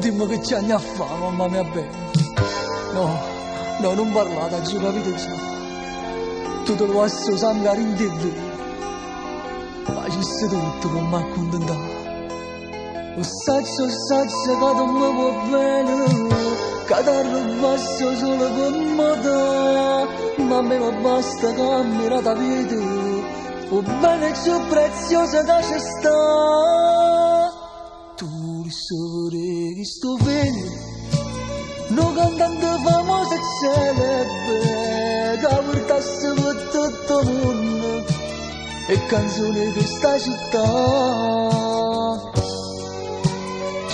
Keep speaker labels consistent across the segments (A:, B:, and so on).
A: dimmi che c'è a fare, mamma mia bella. No, non parlate, giù capito già. Tu te lo passo sangue in TV. Facessi tutto per mi accontentare. O saggio che non mi può bene, che ti arrivasso solo per me, ma a me non basta che mi la vita, o bene più preziosa che c'è sta. Tu li sapere che sto figlio, un cantante famoso e celebre, che portasse per tutto il mondo, e canzoni di sta città.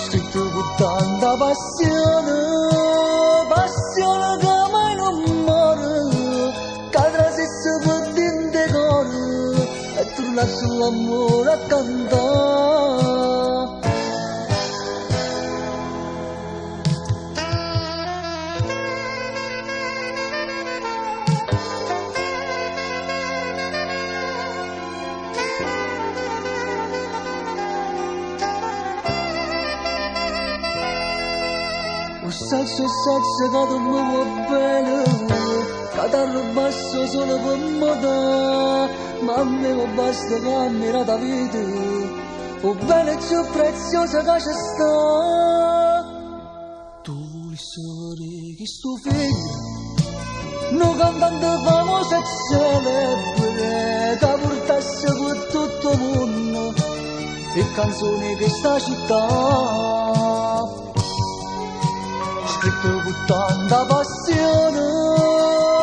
A: Scritto con tanta passione, passione che mai non muore, che trasesse per dentro cuore, e tu lasci l'amore a cantare. Saggio che non mi vuoi bene, che ti arrivasso solo per me, ma a me non basta che mi la vita, o bene più preziosa che c'è sta. Tu li sapere che sto figlio, un cantante famoso e celebre, che portasse per tutto il mondo, e canzoni di sta città. Scritto con tanta passione,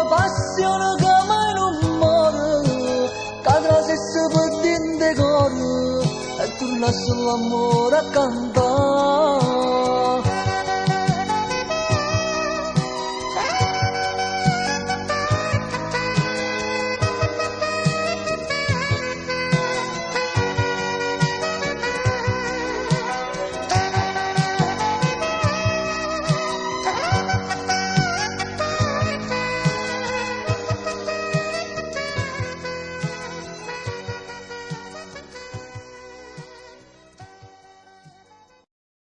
A: passione che mai non muore, che trasesse per dentro cuore, e tu lasci l'amore a cantare.